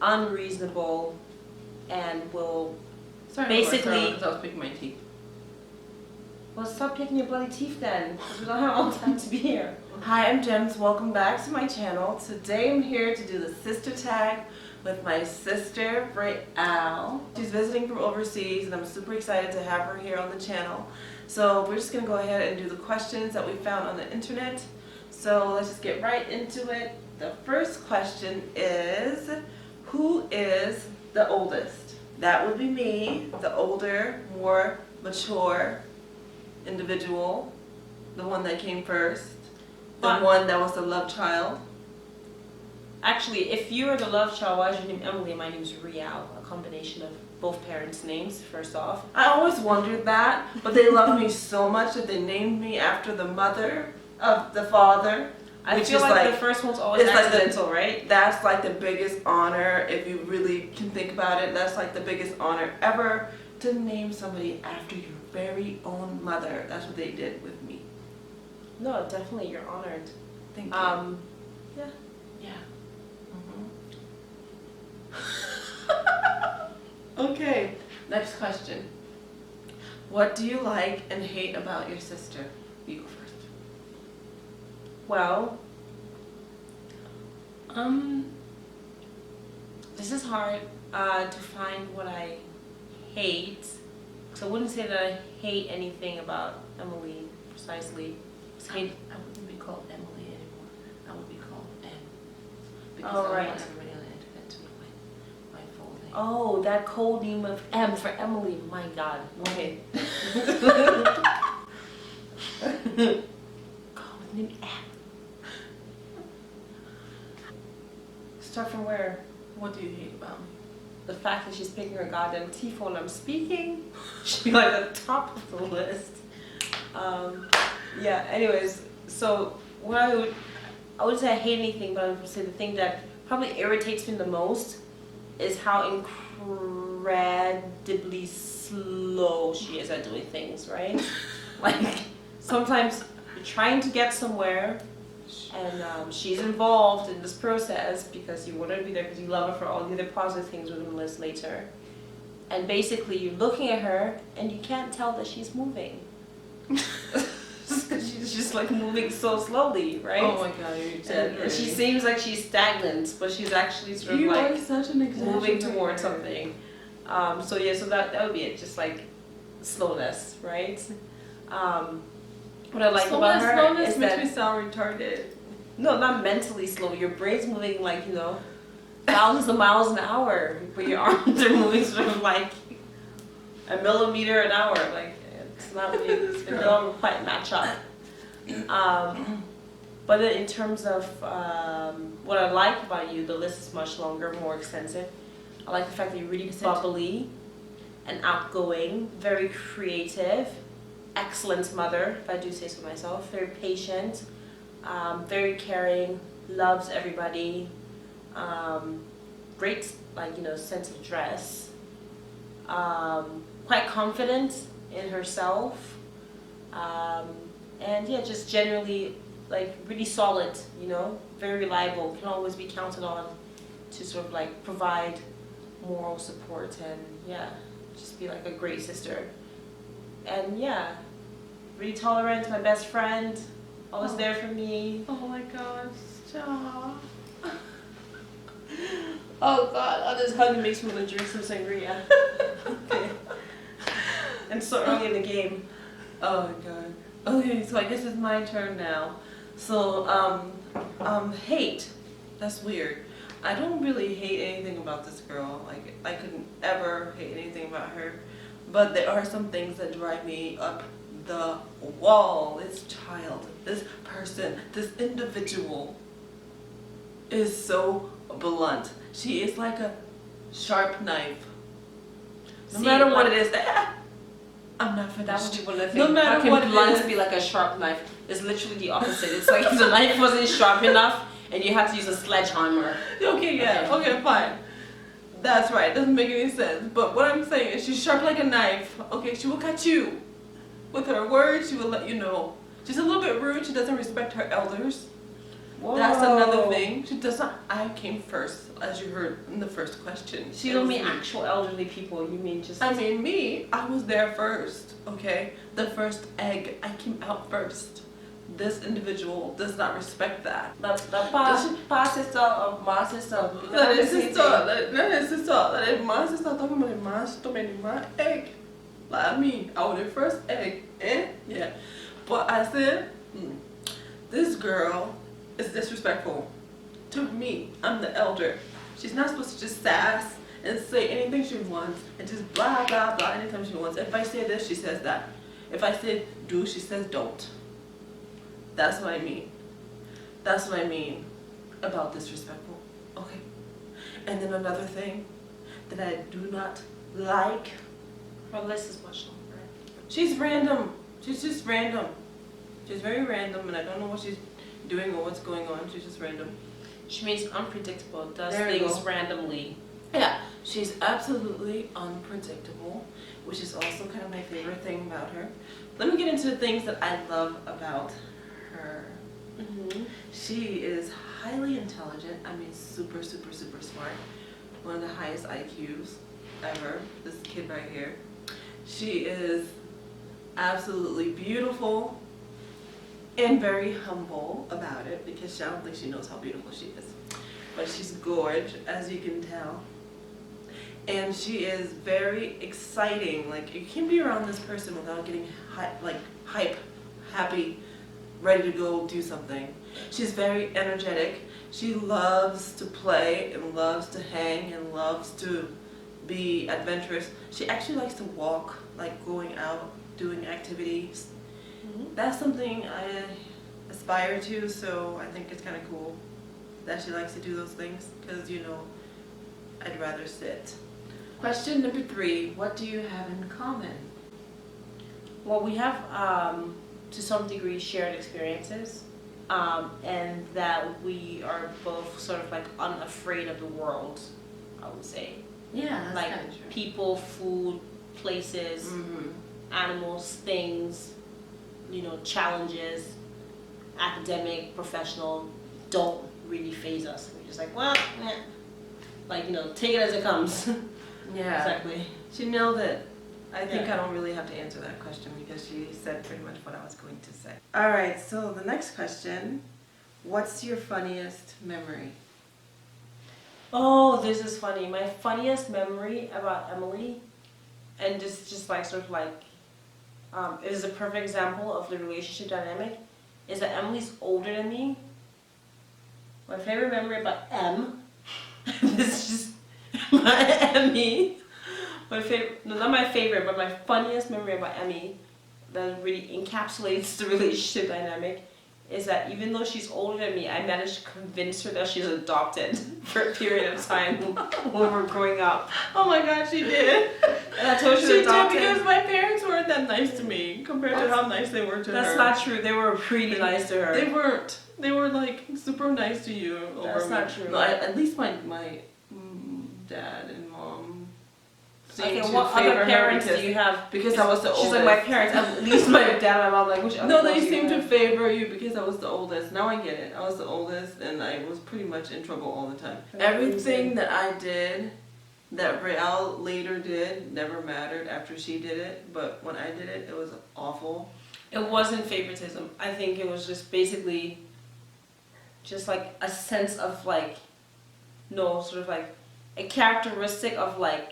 unreasonable, and will Sorry, basically... because I was picking my teeth. Well, stop picking your bloody teeth then, because we don't have all the time to be here. Hi, I'm Gems. Welcome back to my channel. Today I'm here to do the sister tag with my sister, Al. She's visiting from overseas, and I'm super excited to have her here on the channel. So we're just going to go ahead and do the questions that we found on the internet. So let's just get right into it. The first question is, who is the oldest? That would be me, the older, more mature individual, the one that came first, the one that was the love child. Actually, if you are the love child, why is your name Emily? My name is Rial, a combination of both parents' names, first off. I always wondered that, but they loved me so much that they named me after the mother of the father. I feel like the first one's always accidental, right? That's like the biggest honor, if you really can think about it. That's like the biggest honor ever, to name somebody after your very own mother. That's what they did with me. No, definitely, you're honored. Thank you. Yeah. Yeah. Okay, next question. What do you like and hate about your sister? You go first. Well, this is hard to find what I hate. So I wouldn't say that I hate anything about Emily precisely. I wouldn't be called Emily anymore. I would be called Em. Because Oh, I right. want everybody on the internet to know my full name. Oh, that code name of M for Emily. My God. Okay. Code name M. Start from where? What do you hate about me? The fact that she's picking her goddamn teeth while I'm speaking should be like the top of the list. Yeah, anyways, so what I wouldn't say I hate anything, but I would say the thing that probably irritates me the most is how incredibly slow she is at doing things, right? Like, sometimes you're trying to get somewhere, and she's involved in this process because you want her to be there because you love her for all the other positive things we're going to list later. And basically, you're looking at her, and you can't tell that she's moving. Just because she's just like moving so slowly, right? Oh my God, you're exaggerating. And she seems like she's stagnant, but she's actually sort of like such an moving towards something. So yeah, so that would be it, just like slowness, right? What I like about her slowness is makes that me sound retarded. no, not mentally slow. Your brain's moving like, you know, thousands of miles an hour, but your arms are moving sort of like a millimeter an hour. Like, it's not really, it don't quite match up. But then in terms of what I like about you, the list is much longer, more extensive. I like the fact that you're really bubbly and outgoing, very creative, excellent mother, if I do say so myself, very patient, very caring, loves everybody, great, like, you know, sense of dress, quite confident in herself, and yeah, just generally like really solid, you know, very reliable, can always be counted on to sort of like provide moral support and yeah, just be like a great sister. And yeah, really tolerant, my best friend, always there for me. Oh my gosh, stop. Oh God, this hug makes me want to drink some sangria. Okay. And so early in the game. Oh my God. Okay, so I guess it's my turn now. So, hate. That's weird. I don't really hate anything about this girl. Like, I couldn't ever hate anything about her. But there are some things that drive me up the wall. This child, this person, this individual is so blunt. She is like a sharp knife. No matter what it is, I'm not finished. That would be one of the No things. matter How can what it blunt is. be like a sharp knife? It's literally the opposite. It's like if the knife wasn't sharp enough and you had to use a sledgehammer. Okay, yeah, okay, fine. That's right, doesn't make any sense. But what I'm saying is she's sharp like a knife. Okay, she will cut you. With her words, she will let you know. She's a little bit rude, she doesn't respect her elders. Whoa. That's another thing. She does not. I came first, as you heard in the first question. So you don't mean actual elderly people. You mean just. I mean me. I was there first. Okay, the first egg. I came out first. This individual does not respect that. La sister of my sister. That is sister. That is sister. That is my sister. Talking about my stomach, my egg. Like me, I was the first egg. Yeah. But I said, this girl is disrespectful to me. I'm the elder. She's not supposed to just sass and say anything she wants and just blah blah blah anytime she wants. If I say this, she says that. If I say do, she says don't. That's what I mean. That's what I mean about disrespectful. Okay. And then another thing that I do not like. Her list is much longer. She's random. She's just random. She's very random, and I don't know what she's doing or what's going on. She's just random. She means unpredictable. Does There you things go. randomly. Yeah, she's absolutely unpredictable, which is also kind of my favorite thing about her. Let me get into the things that I love about her. She is highly intelligent. I mean, super, super, super smart. One of the highest IQs ever. This kid right here. She is absolutely beautiful and very humble about it because I don't think she knows how beautiful she is. But she's gorgeous, as you can tell. And she is very exciting. Like, you can't be around this person without getting hype, happy, ready to go do something. She's very energetic. She loves to play and loves to hang and loves to be adventurous. She actually likes to walk, like going out, doing activities. That's something I aspire to, so I think it's kind of cool that she likes to do those things because, you know, I'd rather sit. Question number 3, what do you have in common? Well, we have, to some degree, shared experiences, and that we are both sort of like unafraid of the world, I would say. Yeah, that's Like kind of true. people, food, places, animals, things, you know, challenges, academic, professional, don't really faze us. We're just like, well, like, you know, take it as it comes. Yeah, Exactly. she nailed it. I think Yeah. I don't really have to answer that question because she said pretty much what I was going to say. All right, so the next question, what's your funniest memory? Oh, this is funny. My funniest memory about Emily, and just like sort of like, it is a perfect example of the relationship dynamic, is that Emily's older than me. My favorite memory about this is just my Emmy. My favorite, no, not my favorite, but my funniest memory about Emmy that really encapsulates the relationship dynamic is that even though she's older than me, I managed to convince her that she's adopted for a period of time when we were growing up. Oh my God, she did. And I told her she She was adopted. did because my parents weren't that nice to me compared to how nice they were to her. That's not true. They were pretty nice to her. They weren't. They were like super nice to you. That's over not me. true. No, at least my dad and mom seemed Okay, to what favor other her parents because, do you have? because I was the She's oldest. like, my parents, at least my dad and my mom, like, which other No, ones they do you seemed to have? favor you because I was the oldest. Now I get it. I was the oldest and I was pretty much in trouble all the time. Everything that I did, that Real later did, never mattered after she did it. But when I did it, it was awful. It wasn't favoritism. I think it was just basically just like a sense of like, no, sort of like a characteristic of like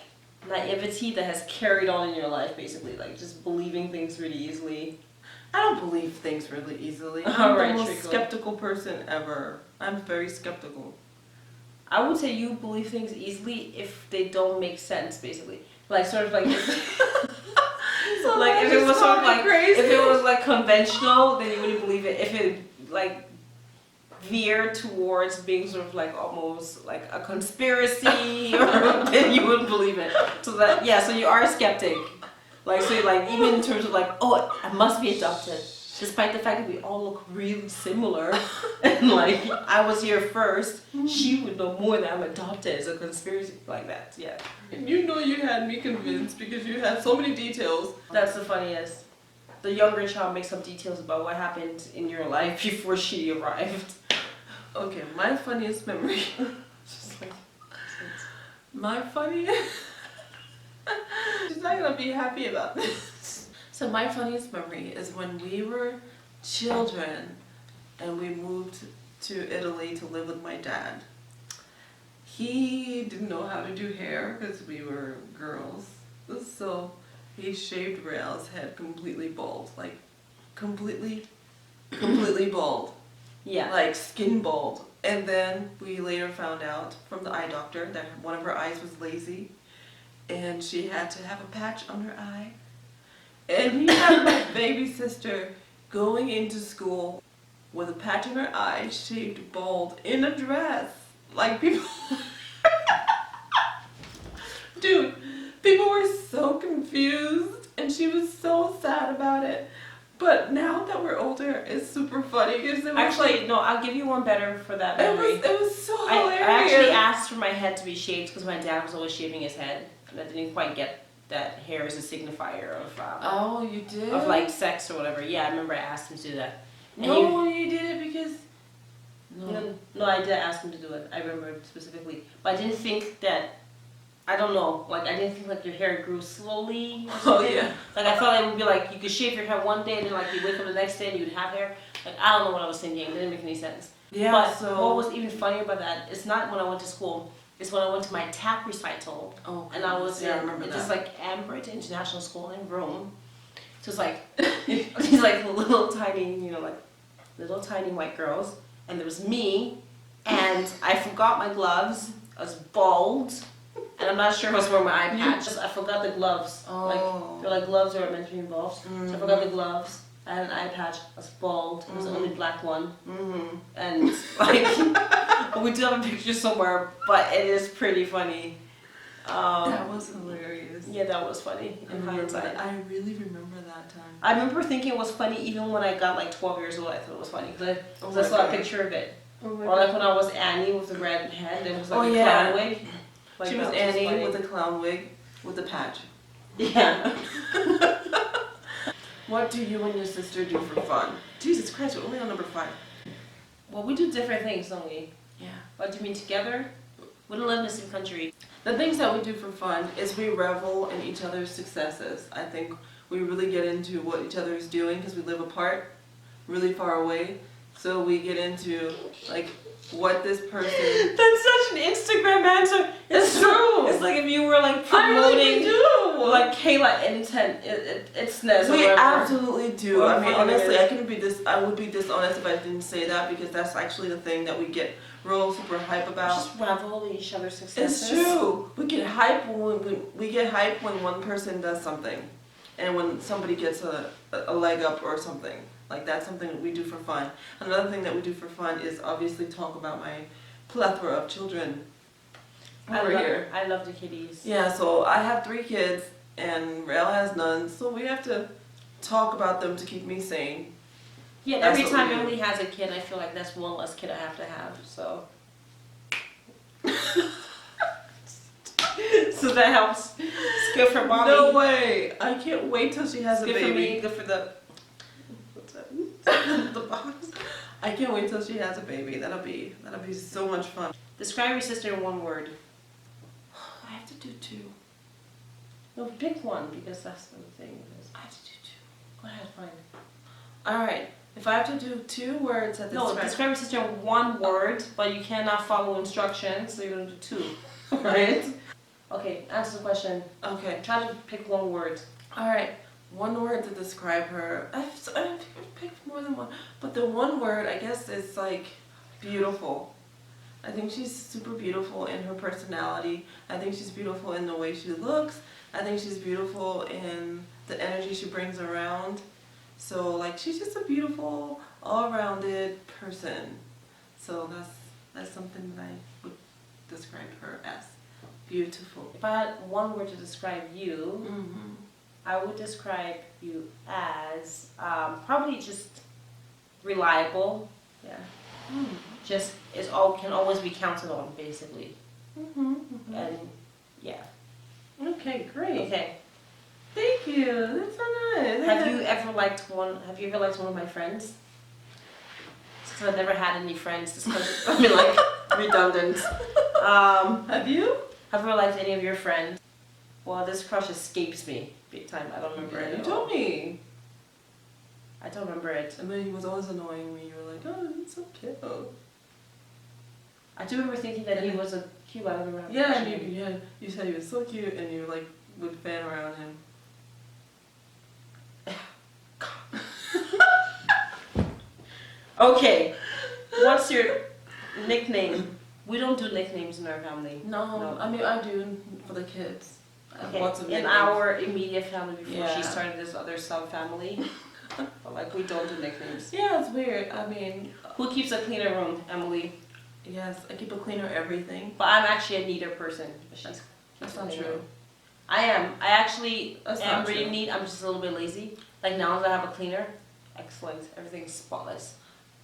naivety that has carried on in your life, basically. Like just believing things really easily. I don't believe things really easily. I'm Alright, the most Trickle. skeptical person ever. I'm very skeptical. I would say you believe things easily if they don't make sense, basically. Like sort of like So like if just it was sort call of me like crazy. if it was like conventional, then you wouldn't believe it. If it like veered towards being sort of like almost like a conspiracy, or then you wouldn't believe it. So that so you are a skeptic. Like so, like even in terms of like, oh, I must be adopted, despite the fact that we all look really similar, and like I was here first, she would know more that I'm adopted. It's a conspiracy like that. Yeah. You know you had me convinced because you had so many details. That's the funniest. The younger child makes up details about what happened in your life before she arrived. Okay, my funniest memory. Just like, My funniest. She's not gonna be happy about this. So my funniest memory is when we were children and we moved to Italy to live with my dad. He didn't know how to do hair because we were girls, so he shaved Rael's head completely bald, like completely bald, yeah. like skin bald. And then we later found out from the eye doctor that one of her eyes was lazy and she had to have a patch on her eye. And he had my baby sister going into school with a patch on her eye, shaved bald, in a dress. Like people... Dude, people were so confused and she was so sad about it. But now that we're older, it's super funny because it was Actually, like, no, I'll give you one better for that memory. it was so I hilarious. actually asked for my head to be shaved because my dad was always shaving his head, and I didn't quite get that hair is a signifier of Oh, you did? of like sex or whatever. Yeah, I remember I asked him to do that. And No, you did it because... no, I did ask him to do it. I remember specifically, but I didn't think that. I don't know. Like I didn't think like your hair grew slowly. Or Oh something. yeah. Like I thought it would be like you could shave your hair one day and then like you wake up the next day and you'd have hair. Like I don't know what I was thinking. It didn't make any sense. Yeah, But so... what was even funnier about that, it's not when I went to school, it's when I went to my tap recital. Oh, And I was yeah, I in remember just that. like Ambrose International School in Rome. So it's like these like little tiny, you know, like little tiny white girls. And there was me, and I forgot my gloves. I was bald, and I'm not sure if I was wearing my eye patch. I forgot the gloves. Oh. Like they're like gloves that are meant to be involved. So I forgot the gloves. I had an eye patch. I was bald. It was the only black one. Mm-hmm. And like, we do have a picture somewhere, but it is pretty funny. That was hilarious. Yeah, that was funny in hindsight. I really remember that time. I remember thinking it was funny even when I got like 12 years old. I thought it was funny because Oh I my saw God. a picture of it. Oh my Or like when I was Annie with the red head, it was like Oh, a yeah. clown wig. Like, She was that Annie funny. with a clown wig with a patch. Yeah. What do you and your sister do for fun? Jesus Christ, we're only on number 5. Well, we do different things, don't we? Yeah. What do you mean together? We don't live in the same country. The things that we do for fun is we revel in each other's successes. I think we really get into what each other is doing because we live apart, really far away. So we get into like what this person... That's such an Instagram answer. It's true. It's like if you were like I really promoting do. like Kayla intent, it's Nez or We whatever. absolutely do. I mean, Whatever it honestly, is. I would be dishonest if I didn't say that because that's actually the thing that we get real super hype about. Just revel in each other's successes. It's true. We get hype when one person does something, and when somebody gets a leg up or something. Like that's something that we do for fun. Another thing that we do for fun is obviously talk about my plethora of children over here. I love the kitties. Yeah, so I have 3 kids and Rael has none, so we have to talk about them to keep me sane. Yeah, That's every what time we do. Emily has a kid, I feel like that's one less kid I have to have. So, so that helps. It's good for mommy. No way! I can't wait till she has It's a good for baby. me. Good for the. What's that? The box. I can't wait till she has a baby. That'll be so much fun. Describe your sister in one word. I have to do 2. No, pick one because that's the thing. I have to do 2. Go ahead, fine. Alright, if I have to do 2 words that No, describe... describe your sister in one word, but you cannot follow instructions, so you're gonna do 2. Right? Okay, answer the question. Okay, Try to pick one word. alright. One word to describe her. I've picked more than one, but the one word I guess is like beautiful. I think she's super beautiful in her personality. I think she's beautiful in the way she looks. I think she's beautiful in the energy she brings around. So like she's just a beautiful, all-rounded person. So that's something that I would describe her as. Beautiful. If I had one word to describe you, Mm-hmm. I would describe you as probably just reliable. Yeah. Just can always be counted on, basically. Mm-hmm. And yeah. Okay, great. Okay. Thank you. That's so nice. Have you ever liked one of my friends? because I've never had any friends. This is I mean, like, redundant. Have you? Have you ever liked any of your friends? Well, this crush escapes me big time. I don't remember it. You told me. I don't remember it. I mean, he was always annoying me. You were like, oh, he's so cute. I do remember thinking that he was a cute. I don't remember. Yeah, and you said he was so cute, and you like would fan around him. Okay, what's your nickname? We don't do nicknames in our family. No, I mean I do for the kids. Okay, Lots of in nicknames. our immediate family before she Yeah. started this other sub-family, but like we don't do nicknames. Yeah, it's weird. I mean, Who keeps a cleaner room? Emily. yes, I keep a cleaner everything. But I'm actually a neater person. That's not true. I am. I actually That's am not pretty true. neat. I'm just a little bit lazy. Like now that I have a cleaner, excellent. Everything's spotless.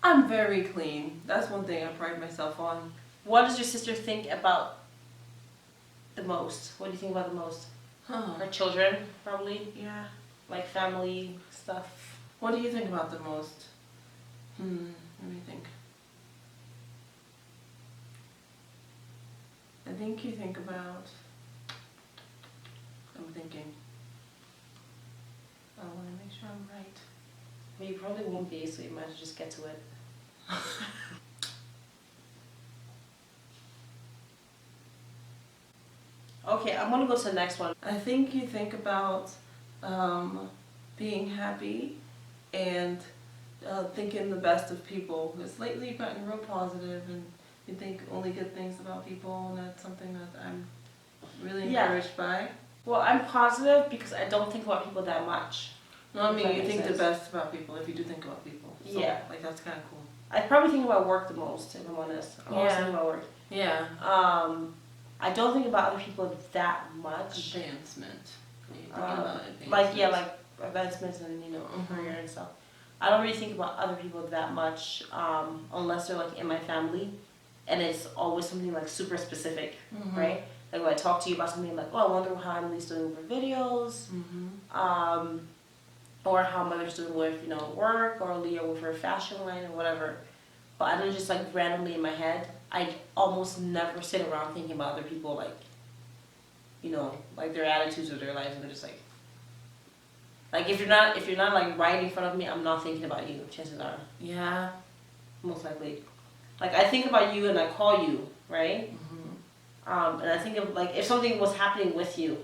I'm very clean. That's one thing I pride myself on. What does your sister think about the most? What do you think about the most? Huh. Her children, probably. Yeah. Like family stuff. What do you think about the most? Let me think. I think you think about. I'm thinking. I want to make sure I'm right. Well, you probably won't be, so you might as well just get to it. Okay, I'm gonna go to the next one. I think you think about being happy and thinking the best of people. Because lately you've gotten real positive and you think only good things about people, and that's something that I'm really Yeah. encouraged by. Well, I'm positive because I don't think about people that much. No, I If mean that you makes think sense. the best about people if you do think about people. So, Yeah. like that's kind of cool. I probably think about work the most, if I'm honest. I'm always Yeah. thinking about work. Yeah. I don't think about other people that much. Advancement. You think about advancement. Like, yeah, like advancements and, you know, Mhm. career and stuff. I don't really think about other people that much, unless they're like in my family. And it's always something like super specific, Mhm. right? Like when I talk to you about something like, oh, I wonder how Emily's doing with her videos, or how Mother's doing with, you know, work, or Leah with her fashion line or whatever. But I don't just like randomly in my head. I almost never sit around thinking about other people, like, you know, like their attitudes or their lives, and they're just like if you're not like right in front of me, I'm not thinking about you. Chances are, Yeah. most likely. Like I think about you and I call you, right? And I think of like if something was happening with you,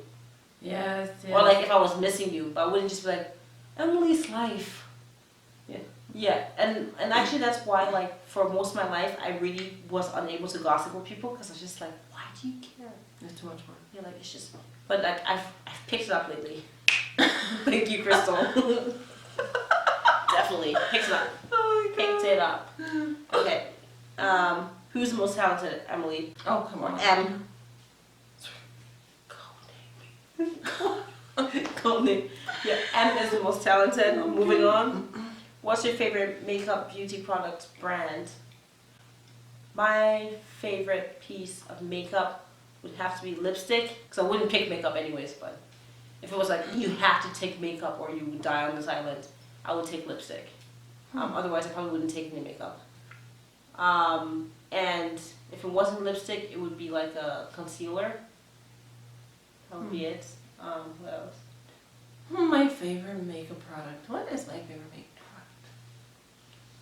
Yes. or like if I was missing you, but I wouldn't just be like, Emily's life. Yeah, and actually that's why like for most of my life I really was unable to gossip with people because I was just like, why do you care? It's too much work. Yeah, like it's just, but like I've picked it up lately. Thank you, Crystal. Definitely picked it up. Oh my Picked it up. Okay. Who's the most talented, Emily? Oh come on. M. Code name. Yeah, M is the most talented. Moving on. What's your favorite makeup beauty product brand? My favorite piece of makeup would have to be lipstick, because I wouldn't pick makeup anyways, but if it was like you have to take makeup or you would die on this island, I would take lipstick. Otherwise I probably wouldn't take any makeup. And if it wasn't lipstick, it would be like a concealer. That would be it. What else? My favorite makeup product. What is my favorite makeup product?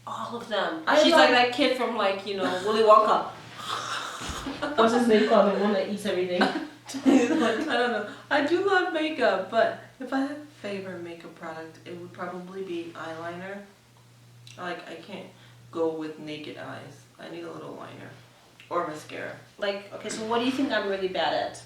All of them. I She's love- like that kid from like, you know, Willy Wonka. What's his name called? The one that eats everything. Like, I don't know. I do love makeup, but if I had a favorite makeup product, it would probably be eyeliner. Like I can't go with naked eyes. I need a little liner or mascara. Like, okay, so what do you think I'm really bad at?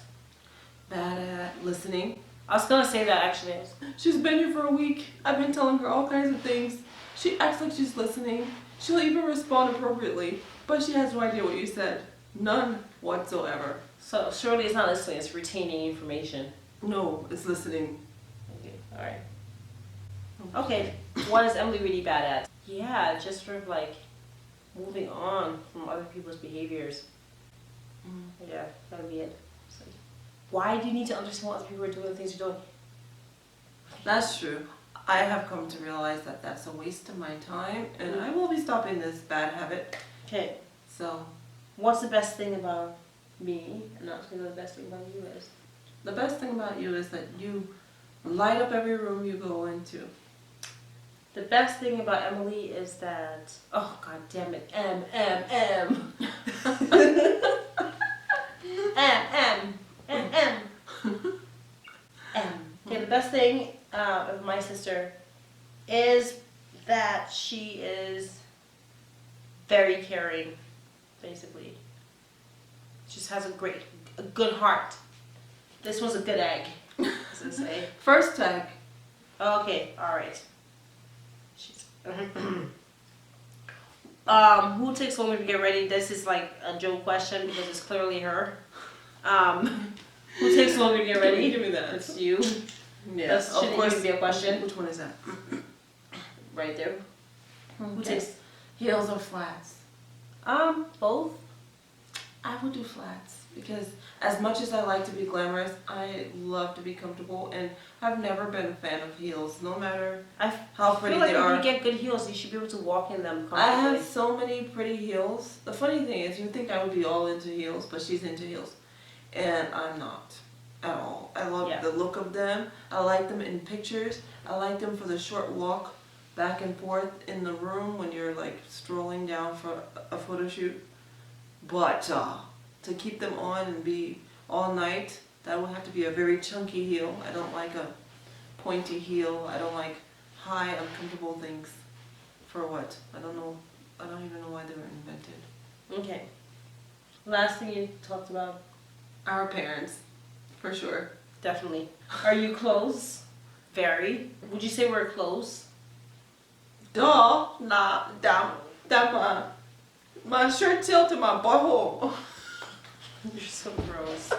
Bad at listening. I was gonna say that actually. She's been here for a week. I've been telling her all kinds of things. She acts like she's listening. She'll even respond appropriately, but she has no idea what you said. None whatsoever. So surely it's not listening, it's retaining information. No, it's listening. Okay, alright. Okay, what is Emily really bad at? Yeah, just sort of like moving on from other people's behaviors. Yeah, that would be it. So, why do you need to understand what other people are doing, the things you're doing? That's true. I have come to realize that that's a waste of my time, and I will be stopping this bad habit. Okay. So, What's the best thing about me? And not the best thing about you is? the best thing about you is that you light up every room you go into. The best thing about Emily is that, oh god damn it, M. Okay, the best thing of my sister is that she is very caring, basically. She just has a good heart. This was a good egg, as they say. First tag. Okay, alright. Who takes longer to get ready? This is like a joke question because it's clearly her. Who takes longer to get ready? Give me that. It's you. Yeah, That shouldn't even be a question. Which one is that? Right there. Who Okay. takes? Heels or flats? Both. I would do flats because as much as I like to be glamorous, I love to be comfortable, and I've never been a fan of heels, no matter how pretty feel like they are. if you get good heels, you should be able to walk in them comfortably. I have so many pretty heels. The funny thing is, you think I would be all into heels, but she's into heels, and I'm not at all. I love the look of them. I like them in pictures. I like them for the short walk back and forth in the room when you're like strolling down for a photo shoot. But to keep them on and be all night, that would have to be a very chunky heel. I don't like a pointy heel. I don't like high, uncomfortable things. For what? I don't know. I don't even know why they were invented. Okay. Last thing you talked about? Our parents, for sure. Definitely. Are you close? Very. Would you say we're close? Duh. Nah. That my shirt tilted my butthole. You're so gross.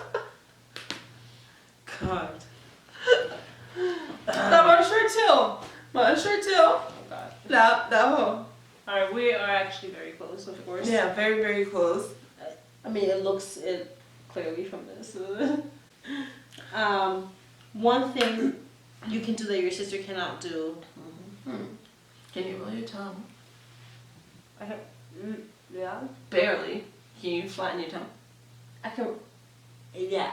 God. That my shirt till. My shirt till. Oh God. That hoe. Alright, we are actually very close, of course. Yeah, very, very close. I mean, it looks it clearly from this. One thing you can do that your sister cannot do. Can you roll your tongue? I can. Yeah. Barely. Can you flatten your tongue? I can. Yeah.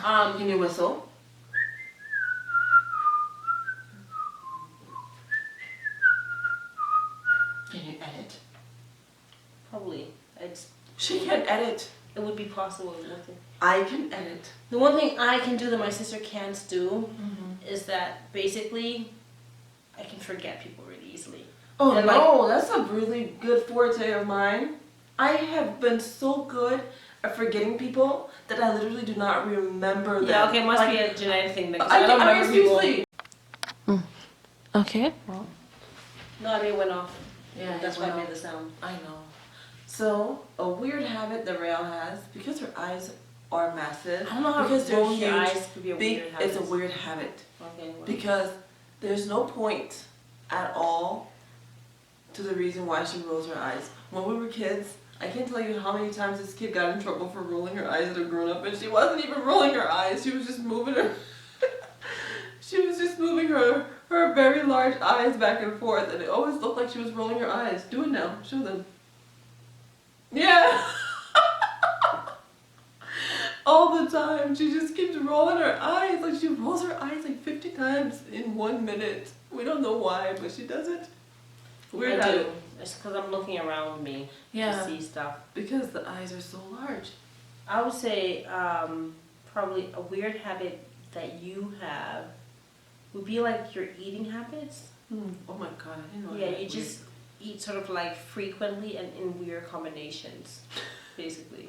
Can you whistle? Can you edit? Probably. It's. She can edit. It would be possible. Wouldn't it? I can edit. The one thing I can do that my sister can't do is that basically I can forget people really easily. Oh And no, that's a really good forte of mine. I have been so good at forgetting people that I literally do not remember them. Yeah, okay, it must Like, be a genetic thing because I don't I remember people. seriously. Okay. Well. No, I mean it went off. Yeah, That's why I made the sound. I know. So, a weird habit that Rael has, because her eyes are massive, I don't know how because they're rolling huge, your eyes could be a big, weird habit. it's a weird habit. Okay. Well. Because there's no point at all to the reason why she rolls her eyes. When we were kids, I can't tell you how many times this kid got in trouble for rolling her eyes at a grown up, and she wasn't even rolling her eyes, she was just moving her she was just moving her very large eyes back and forth, and it always looked like she was rolling her eyes. Do it now, show them. Yeah. All the time, she just keeps rolling her eyes, like she rolls her eyes like 50 times in 1 minute. We don't know why, but she does it. Weird I do. habit. It's because I'm looking around me to see stuff. Because the eyes are so large. I would say probably a weird habit that you have would be like your eating habits. Oh my god, I didn't know Yeah, that. you just eat sort of like frequently and in weird combinations, basically.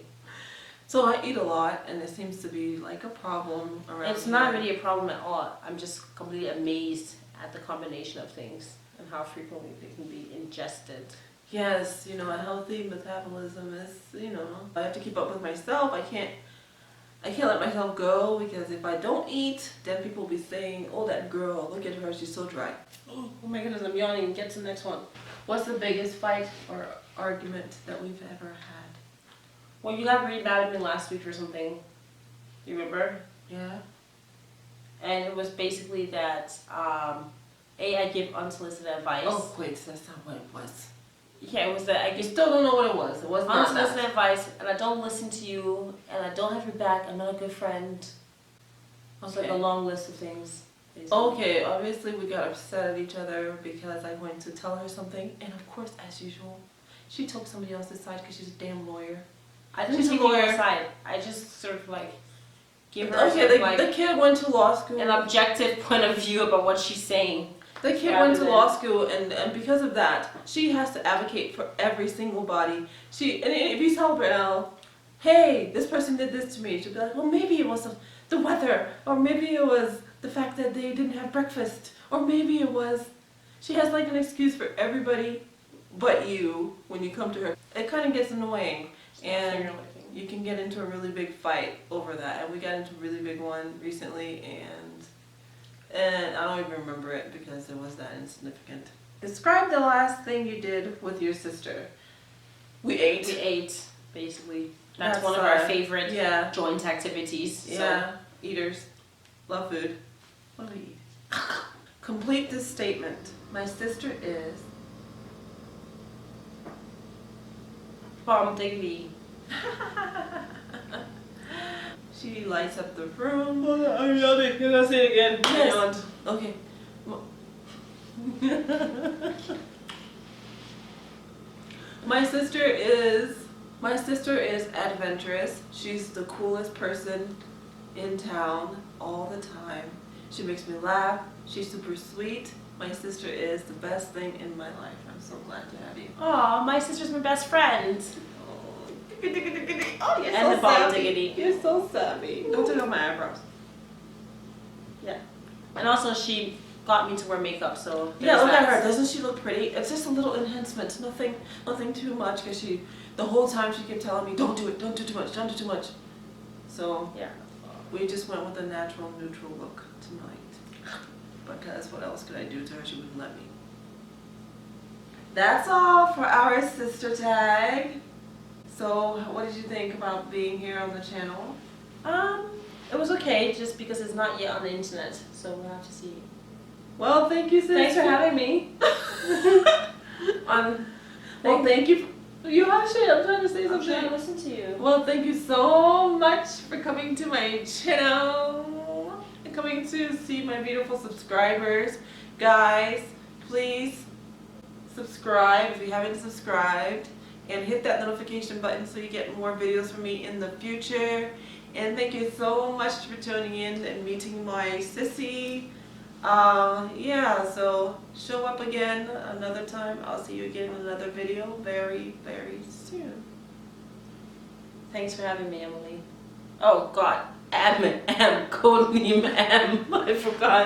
So I eat a lot, and it seems to be like a problem around It's not here. really a problem at all. I'm just completely amazed at the combination of things and how frequently they can be ingested. Yes, you know, a healthy metabolism is, you know, I have to keep up with myself. I can't let myself go, because if I don't eat, then people will be saying, oh, that girl, look at her, she's so dry. Oh my goodness, I'm yawning. Get to the next one. What's the biggest fight or argument that we've ever had? Well, you got really mad at me last week or something. You remember? Yeah? and it was basically that I give unsolicited advice. Oh wait, that's not what it was. Yeah, it was that I You give still don't know what it was. It was not unsolicited that. advice, and I don't listen to you, and I don't have your back. I'm not a good friend. It's like a long list of things. Basically. Okay, obviously we got upset at each other because I went to tell her something, and of course, as usual, she took somebody else's side because she's a damn lawyer. I didn't She's a take lawyer. your side. I just sort of like give her Okay, sort of like the kid went to law school. an objective point of view about what she's saying. The kid went to law school, and because of that, she has to advocate for every single body. And if you tell Brunel, hey, this person did this to me, she'll be like, well, maybe it was the weather, or maybe it was the fact that they didn't have breakfast, or maybe it was. She has like an excuse for everybody but you when you come to her. It kind of gets annoying, and you can get into a really big fight over that. And we got into a really big one recently, and I don't even remember it because it was that insignificant. Describe the last thing you did with your sister. We ate. We ate, basically. That's one of our our favorite joint activities. Yeah, eaters. Love food. What do we eat? Complete this statement. My sister is... Diggity. She lights up the room. I'm yawning. Can I say it again? Yes. Okay. My sister is adventurous. She's the coolest person in town all the time. She makes me laugh. She's super sweet. My sister is the best thing in my life. I'm so glad to have you. Aw, my sister's my best friend. Oh, you're And so the ball savvy. diggity. You're so savvy. Don't take off my eyebrows. Yeah. And also she got me to wear makeup, so Yeah, look at that. her. Doesn't she look pretty? It's just a little enhancement. Nothing too much, because the whole time she kept telling me, don't do it, don't do too much, don't do too much. So Yeah. we just went with a natural, neutral look tonight. Because what else could I do to her? She wouldn't let me. That's all for our sister tag. So what did you think about being here on the channel? It was okay, just because it's not yet on the internet, so we'll have to see. Well, thank you, sister. Thanks for having me. Well, thank you. You actually, I'm trying to say I'm something. trying to listen to you. Well, thank you so much for coming to my channel and coming to see my beautiful subscribers. Guys, please subscribe if you haven't subscribed, and hit that notification button so you get more videos from me in the future. And thank you so much for tuning in and meeting my sissy. Yeah, so show up again another time. I'll see you again in another video very, very soon. Thanks for having me, Emily. Oh God, codename M. I forgot.